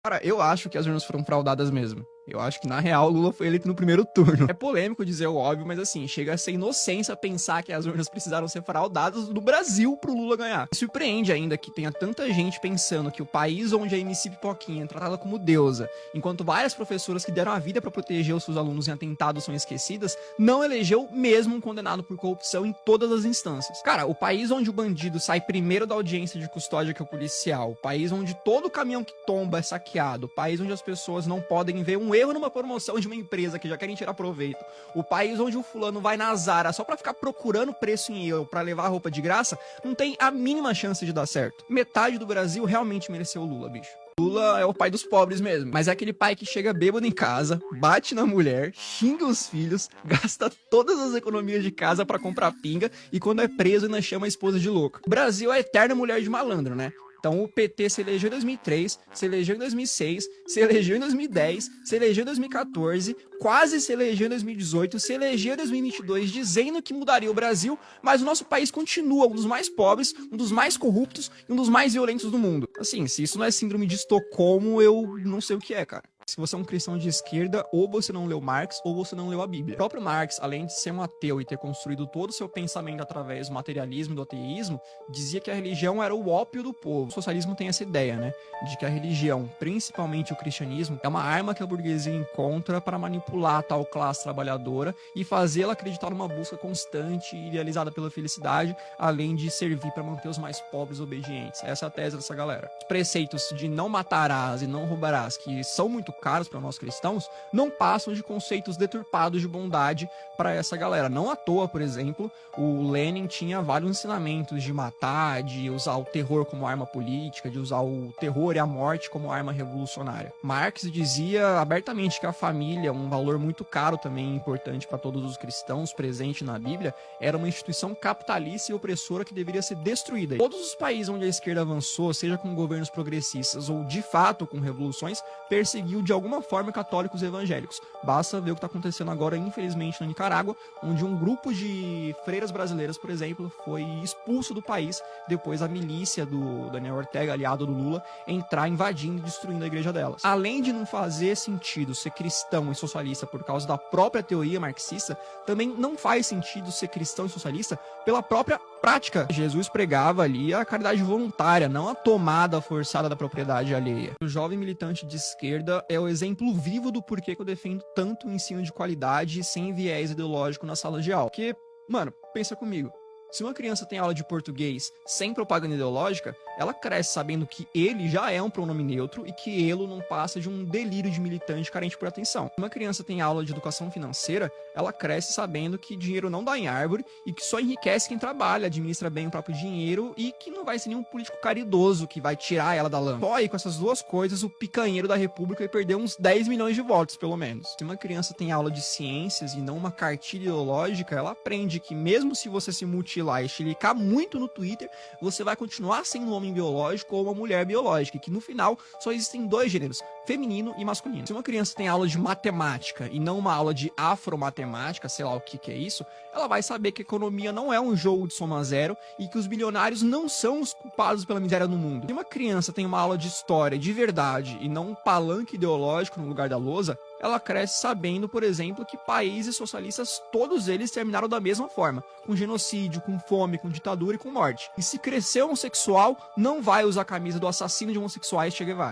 Cara, eu acho que as urnas foram fraudadas mesmo. Eu acho que, na real, o Lula foi eleito no primeiro turno. É polêmico dizer o óbvio, mas assim, chega a ser inocência pensar que as urnas precisaram ser fraudadas no Brasil pro Lula ganhar. Me surpreende ainda que tenha tanta gente pensando que o país onde a MC Pipoquinha é tratada como deusa, enquanto várias professoras que deram a vida pra proteger os seus alunos em atentados são esquecidas, não elegeu mesmo um condenado por corrupção em todas as instâncias. Cara, o país onde o bandido sai primeiro da audiência de custódia que é o policial, o país onde todo caminhão que tomba é saqueado, o país onde as pessoas não podem ver um erro numa promoção de uma empresa que já querem tirar proveito, o país onde o fulano vai na Zara só pra ficar procurando preço em euro pra levar roupa de graça, não tem a mínima chance de dar certo. Metade do Brasil realmente mereceu o Lula, bicho. Lula é o pai dos pobres mesmo, mas é aquele pai que chega bêbado em casa, bate na mulher, xinga os filhos, gasta todas as economias de casa pra comprar pinga e quando é preso ainda chama a esposa de louca. O Brasil é a eterna mulher de malandro, né? Então o PT se elegeu em 2003, se elegeu em 2006, se elegeu em 2010, se elegeu em 2014, quase se elegeu em 2018, se elegeu em 2022 dizendo que mudaria o Brasil, mas o nosso país continua um dos mais pobres, um dos mais corruptos e um dos mais violentos do mundo. Assim, se isso não é síndrome de Estocolmo, eu não sei o que é, cara. Se você é um cristão de esquerda, ou você não leu Marx, ou você não leu a Bíblia. O próprio Marx, além de ser um ateu e ter construído todo o seu pensamento através do materialismo e do ateísmo, dizia que a religião era o ópio do povo. O socialismo tem essa ideia, né? De que a religião, principalmente o cristianismo, é uma arma que a burguesia encontra para manipular a tal classe trabalhadora e fazê-la acreditar numa busca constante e idealizada pela felicidade, além de servir para manter os mais pobres obedientes. Essa é a tese dessa galera. Os preceitos de não matarás e não roubarás, que são muito caros para nós cristãos, não passam de conceitos deturpados de bondade para essa galera. Não à toa, por exemplo, o Lenin tinha vários ensinamentos de matar, de usar o terror como arma política, de usar o terror e a morte como arma revolucionária. Marx dizia abertamente que a família, um valor muito caro também importante para todos os cristãos presente na Bíblia, era uma instituição capitalista e opressora que deveria ser destruída. Todos os países onde a esquerda avançou, seja com governos progressistas ou de fato com revoluções, perseguiu de alguma forma católicos e evangélicos. Basta ver o que está acontecendo agora, infelizmente, na Nicarágua, onde um grupo de freiras brasileiras, por exemplo, foi expulso do país depois a milícia do Daniel Ortega, aliado do Lula, entrar invadindo e destruindo a igreja delas. Além de não fazer sentido ser cristão e socialista por causa da própria teoria marxista, também não faz sentido ser cristão e socialista pela própria prática. Jesus pregava ali a caridade voluntária, não a tomada forçada da propriedade alheia. O jovem militante de esquerda é o exemplo vivo do porquê que eu defendo tanto o ensino de qualidade sem viés ideológico na sala de aula. Porque, mano, pensa comigo. Se uma criança tem aula de português sem propaganda ideológica, ela cresce sabendo que ele já é um pronome neutro e que ele não passa de um delírio de militante carente por atenção. Se uma criança tem aula de educação financeira, ela cresce sabendo que dinheiro não dá em árvore e que só enriquece quem trabalha, administra bem o próprio dinheiro e que não vai ser nenhum político caridoso que vai tirar ela da lama. Só aí com essas duas coisas, o picanheiro da república vai perder uns 10 milhões de votos, pelo menos. Se uma criança tem aula de ciências e não uma cartilha ideológica, ela aprende que mesmo se você se mutilar e chilicar muito no Twitter, você vai continuar sendo um homem biológico ou uma mulher biológica, e que no final só existem dois gêneros, feminino e masculino. Se uma criança tem aula de matemática e não uma aula de afromatemática, sei lá o que é isso, ela vai saber que a economia não é um jogo de soma zero e que os bilionários não são os culpados pela miséria no mundo. Se uma criança tem uma aula de história de verdade e não um palanque ideológico no lugar da lousa, ela cresce sabendo, por exemplo, que países socialistas, todos eles terminaram da mesma forma, com genocídio, com fome, com ditadura e com morte. E se crescer homossexual, não vai usar a camisa do assassino de homossexuais Che Guevara.